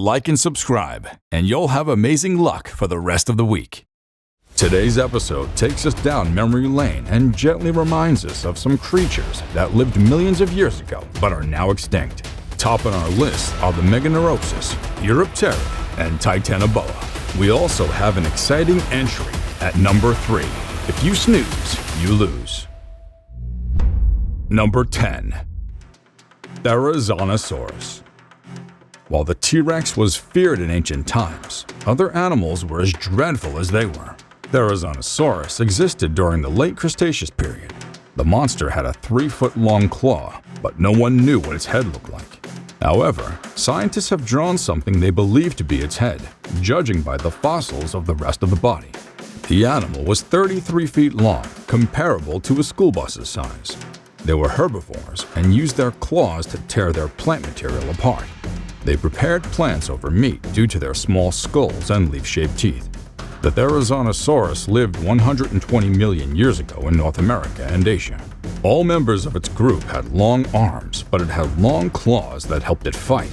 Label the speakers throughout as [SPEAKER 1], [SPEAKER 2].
[SPEAKER 1] like and subscribe, and you'll have amazing luck for the rest of the week. Today's episode takes us down memory lane and gently reminds us of some creatures that lived millions of years ago but are now extinct. Topping our list are the Meganeuropsis, Eurypterid, and Titanoboa. We also have an exciting entry at number 3. If you snooze, you lose. Number 10. Therizonosaurus. While the T-Rex was feared in ancient times, other animals were as dreadful as they were. Therizonosaurus existed during the late Cretaceous period. The monster had a 3-foot-long claw, but no one knew what its head looked like. However, scientists have drawn something they believe to be its head, judging by the fossils of the rest of the body. The animal was 33 feet long, comparable to a school bus's size. They were herbivores and used their claws to tear their plant material apart. They prepared plants over meat due to their small skulls and leaf-shaped teeth. The Therizonosaurus lived 120 million years ago in North America and Asia. All members of its group had long arms, but it had long claws that helped it fight.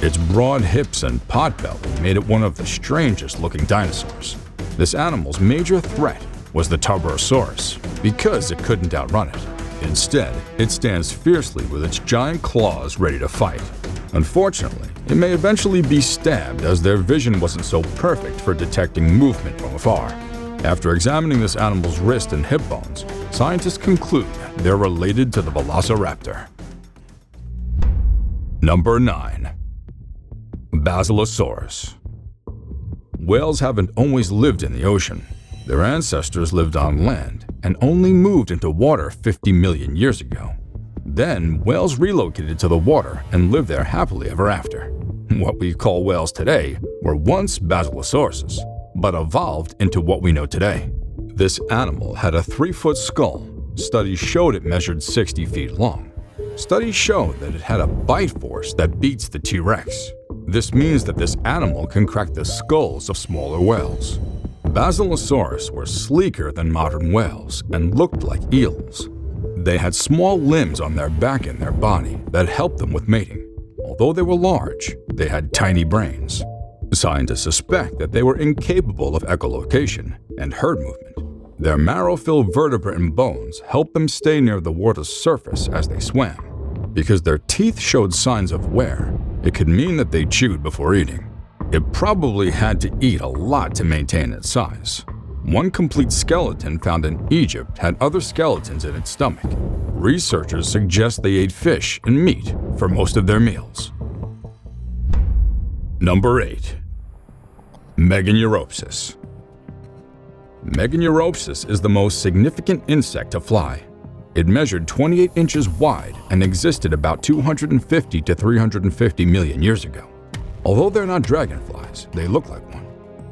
[SPEAKER 1] Its broad hips and pot belly made it one of the strangest-looking dinosaurs. This animal's major threat was the Tarbosaurus, because it couldn't outrun it. Instead, it stands fiercely with its giant claws ready to fight. Unfortunately, it may eventually be stabbed as their vision wasn't so perfect for detecting movement from afar. After examining this animal's wrist and hip bones, scientists conclude they're related to the Velociraptor. Number 9. Basilosaurus. Whales haven't always lived in the ocean. Their ancestors lived on land and only moved into water 50 million years ago. Then, whales relocated to the water and lived there happily ever after. What we call whales today were once Basilosauruses, but evolved into what we know today. This animal had a 3-foot skull. Studies showed it measured 60 feet long. Studies showed that it had a bite force that beats the T-Rex. This means that this animal can crack the skulls of smaller whales. Basilosaurus were sleeker than modern whales and looked like eels. They had small limbs on their back and their body that helped them with mating. Although they were large, they had tiny brains. Scientists suspect that they were incapable of echolocation and herd movement. Their marrow-filled vertebrae and bones helped them stay near the water's surface as they swam. Because their teeth showed signs of wear, it could mean that they chewed before eating. It probably had to eat a lot to maintain its size. One complete skeleton found in Egypt had other skeletons in its stomach. Researchers suggest they ate fish and meat for most of their meals. Number 8. Meganeuropsis. Meganeuropsis is the most significant insect to fly. It measured 28 inches wide and existed about 250 to 350 million years ago. Although they're not dragonflies, they look like one.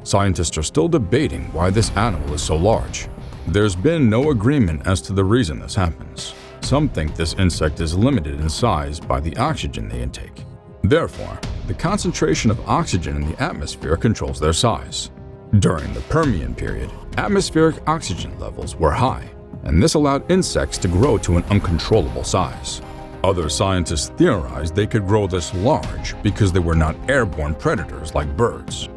[SPEAKER 1] Scientists are still debating why this animal is so large. There's been no agreement as to the reason this happens. Some think this insect is limited in size by the oxygen they intake. Therefore, the concentration of oxygen in the atmosphere controls their size. During the Permian period, atmospheric oxygen levels were high, and this allowed insects to grow to an uncontrollable size. Other scientists theorized they could grow this large because they were not airborne predators like birds.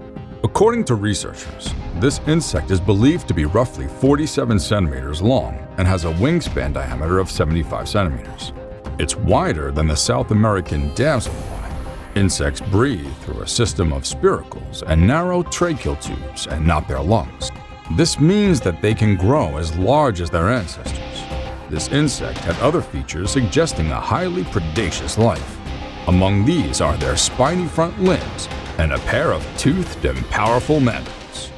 [SPEAKER 1] According to researchers, this insect is believed to be roughly 47 centimeters long and has a wingspan diameter of 75 centimeters. It's wider than the South American damselfly. Insects breathe through a system of spiracles and narrow tracheal tubes and not their lungs. This means that they can grow as large as their ancestors. This insect had other features suggesting a highly predaceous life. Among these are their spiny front limbs and a pair of toothed and powerful mandibles.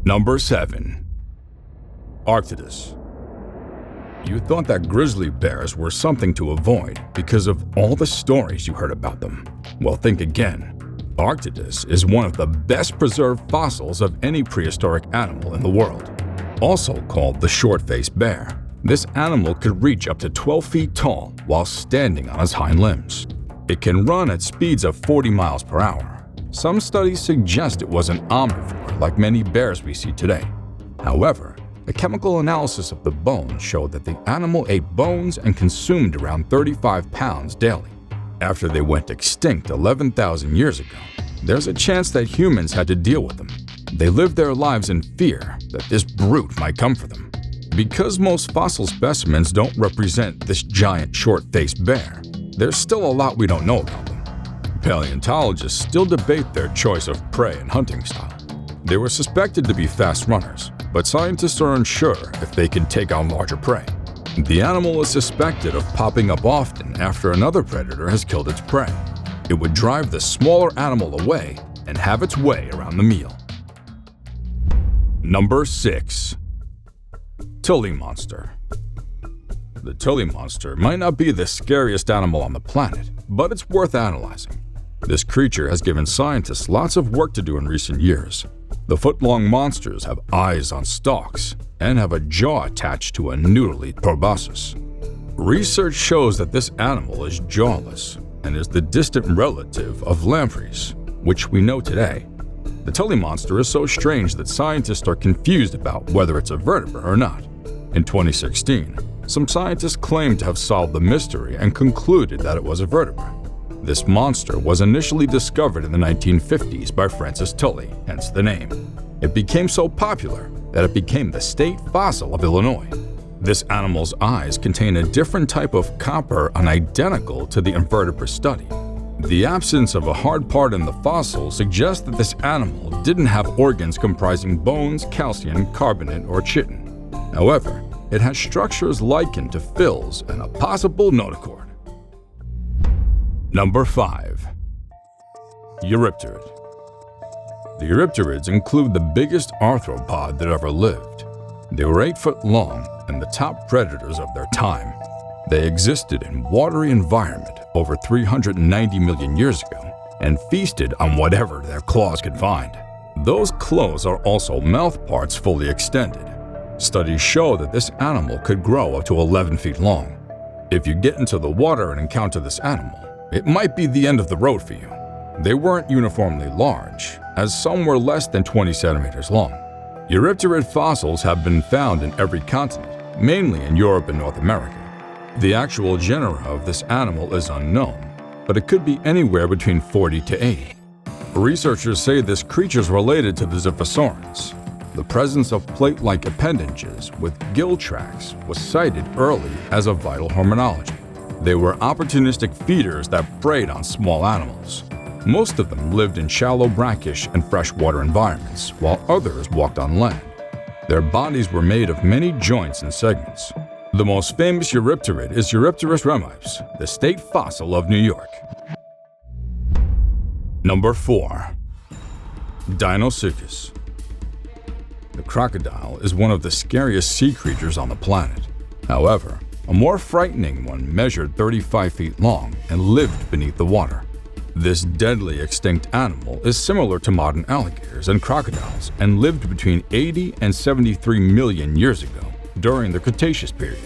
[SPEAKER 1] Number 7. Arctodus. You thought that grizzly bears were something to avoid because of all the stories you heard about them. Well, think again. Arctodus is one of the best preserved fossils of any prehistoric animal in the world. Also called the short-faced bear, this animal could reach up to 12 feet tall while standing on its hind limbs. It can run at speeds of 40 miles per hour. Some studies suggest it was an omnivore like many bears we see today. However, a chemical analysis of the bones showed that the animal ate bones and consumed around 35 pounds daily. After they went extinct 11,000 years ago, there's a chance that humans had to deal with them. They lived their lives in fear that this brute might come for them. Because most fossil specimens don't represent this giant short-faced bear, there's still a lot we don't know about them. Paleontologists still debate their choice of prey and hunting style. They were suspected to be fast runners, but scientists are unsure if they can take on larger prey. The animal is suspected of popping up often after another predator has killed its prey. It would drive the smaller animal away and have its way around the meal. Number 6. Tully monster. The Tully monster might not be the scariest animal on the planet, but it's worth analyzing. This creature has given scientists lots of work to do in recent years. The foot-long monsters have eyes on stalks and have a jaw attached to a noodly proboscis. Research shows that this animal is jawless and is the distant relative of lampreys, which we know today. The Tully monster is so strange that scientists are confused about whether it's a vertebrate or not. In 2016, some scientists claimed to have solved the mystery and concluded that it was a vertebrate. This monster was initially discovered in the 1950s by Francis Tully, hence the name. It became so popular that it became the state fossil of Illinois. This animal's eyes contain a different type of copper unidentical to the invertebrate study. The absence of a hard part in the fossil suggests that this animal didn't have organs comprising bones, calcium, carbonate, or chitin. However, it has structures likened to fills and a possible notochord. Number 5. Eurypterid. The Eurypterids include the biggest arthropod that ever lived. They were 8 foot long and the top predators of their time. They existed in watery environment over 390 million years ago and feasted on whatever their claws could find. Those claws are also mouth parts fully extended. Studies show that this animal could grow up to 11 feet long. If you get into the water and encounter this animal, it might be the end of the road for you. They weren't uniformly large, as some were less than 20 centimeters long. Eurypterid fossils have been found in every continent, mainly in Europe and North America. The actual genera of this animal is unknown, but it could be anywhere between 40 to 80. Researchers say this creature is related to the Ziphosaurans. The presence of plate-like appendages with gill tracts was cited early as a vital hormonology. They were opportunistic feeders that preyed on small animals. Most of them lived in shallow brackish and freshwater environments, while others walked on land. Their bodies were made of many joints and segments. The most famous Eurypterid is Eurypterus remips, the state fossil of New York. Number 4. Deinosuchus. The crocodile is one of the scariest sea creatures on the planet. However, a more frightening one measured 35 feet long and lived beneath the water. This deadly extinct animal is similar to modern alligators and crocodiles and lived between 80 and 73 million years ago during the Cretaceous period.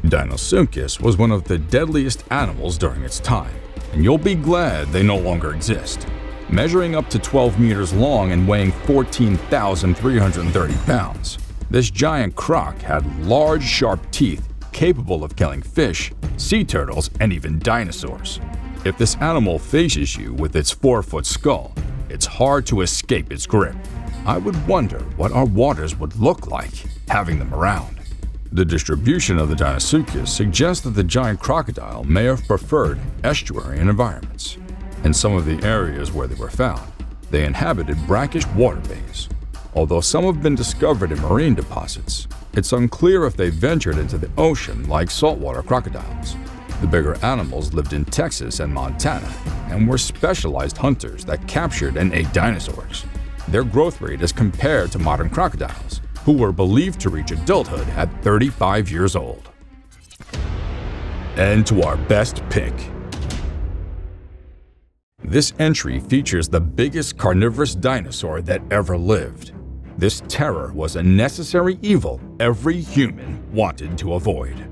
[SPEAKER 1] Deinosuchus was one of the deadliest animals during its time, and you'll be glad they no longer exist. Measuring up to 12 meters long and weighing 14,330 pounds, this giant croc had large, sharp teeth capable of killing fish, sea turtles, and even dinosaurs. If this animal faces you with its 4-foot skull, it's hard to escape its grip. I would wonder what our waters would look like having them around. The distribution of the Deinosuchus suggests that the giant crocodile may have preferred estuarine environments. In some of the areas where they were found, they inhabited brackish water bays. Although some have been discovered in marine deposits, it's unclear if they ventured into the ocean like saltwater crocodiles. The bigger animals lived in Texas and Montana and were specialized hunters that captured and ate dinosaurs. Their growth rate is compared to modern crocodiles, who were believed to reach adulthood at 35 years old. And to our best pick. This entry features the biggest carnivorous dinosaur that ever lived. This terror was a necessary evil every human wanted to avoid.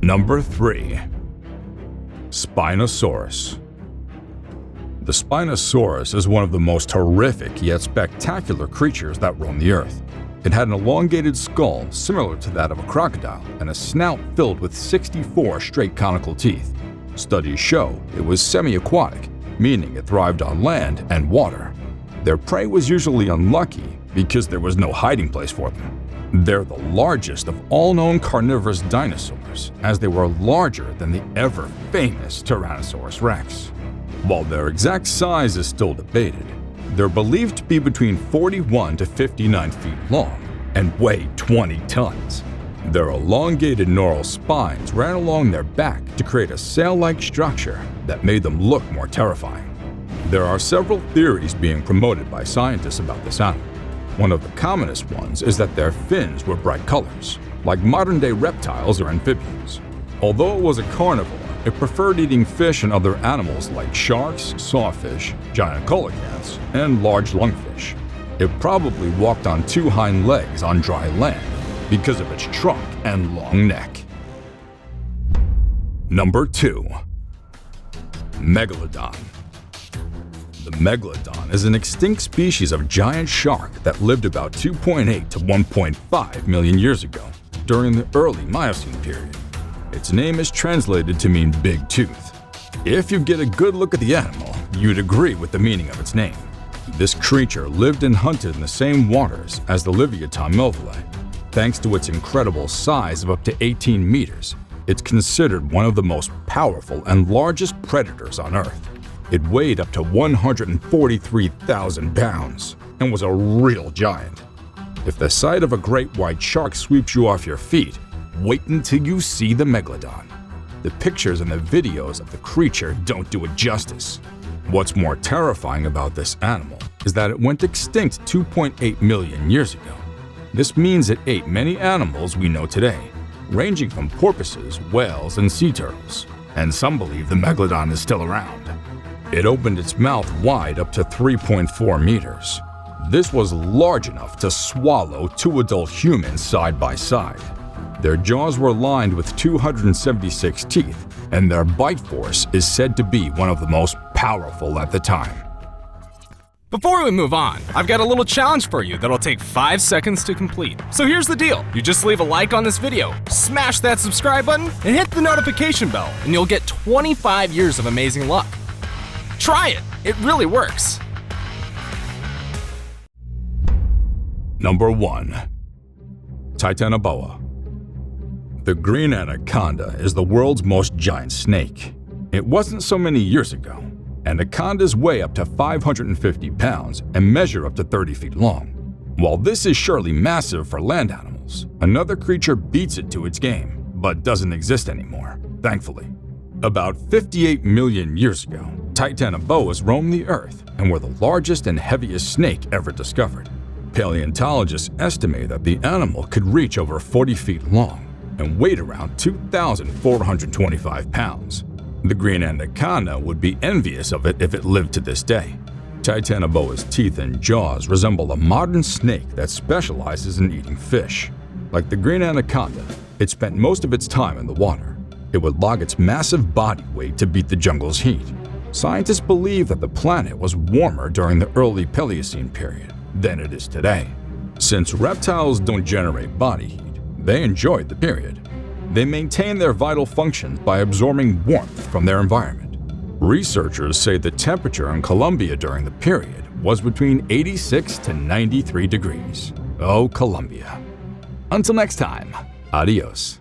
[SPEAKER 1] Number 3. Spinosaurus. The Spinosaurus is one of the most horrific yet spectacular creatures that roam the earth. It had an elongated skull similar to that of a crocodile and a snout filled with 64 straight conical teeth. Studies show it was semi-aquatic, meaning it thrived on land and water. Their prey was usually unlucky because there was no hiding place for them. They're the largest of all known carnivorous dinosaurs, as they were larger than the ever-famous Tyrannosaurus rex. While their exact size is still debated, they're believed to be between 41 to 59 feet long and weigh 20 tons. Their elongated neural spines ran along their back to create a sail-like structure that made them look more terrifying. There are several theories being promoted by scientists about this animal. One of the commonest ones is that their fins were bright colors, like modern-day reptiles or amphibians. Although it was a carnivore, it preferred eating fish and other animals like sharks, sawfish, giant coelacanths, and large lungfish. It probably walked on two hind legs on dry land because of its trunk and long neck. Number 2. Megalodon. The Megalodon is an extinct species of giant shark that lived about 2.8 to 1.5 million years ago, during the early Miocene period. Its name is translated to mean big tooth. If you get a good look at the animal, you'd agree with the meaning of its name. This creature lived and hunted in the same waters as the Leviathan milvolae. Thanks to its incredible size of up to 18 meters, it's considered one of the most powerful and largest predators on Earth. It weighed up to 143,000 pounds and was a real giant. If the sight of a great white shark sweeps you off your feet, wait until you see the Megalodon. The pictures and the videos of the creature don't do it justice. What's more terrifying about this animal is that it went extinct 2.8 million years ago. This means it ate many animals we know today, ranging from porpoises, whales, and sea turtles, and some believe the Megalodon is still around. It opened its mouth wide up to 3.4 meters. This was large enough to swallow 2 adult humans side by side. Their jaws were lined with 276 teeth, and their bite force is said to be one of the most powerful at the time.
[SPEAKER 2] Before we move on, I've got a little challenge for you that'll take 5 seconds to complete. So here's the deal. You just leave a like on this video, smash that subscribe button, and hit the notification bell, and you'll get 25 years of amazing luck. Try it. It really works.
[SPEAKER 1] Number 1. Titanoboa. The green anaconda is the world's most giant snake. It wasn't so many years ago. Anacondas weigh up to 550 pounds and measure up to 30 feet long. While this is surely massive for land animals, another creature beats it to its game, but doesn't exist anymore, thankfully. About 58 million years ago, Titanoboas roamed the Earth and were the largest and heaviest snake ever discovered. Paleontologists estimate that the animal could reach over 40 feet long and weighed around 2,425 pounds. The green anaconda would be envious of it if it lived to this day. Titanoboa's teeth and jaws resemble a modern snake that specializes in eating fish. Like the green anaconda, it spent most of its time in the water. It would log its massive body weight to beat the jungle's heat. Scientists believe that the planet was warmer during the early Paleocene period than it is today. Since reptiles don't generate body heat, they enjoyed the period. They maintain their vital functions by absorbing warmth from their environment. Researchers say the temperature in Colombia during the period was between 86 to 93 degrees. Oh, Colombia. Until next time, adios.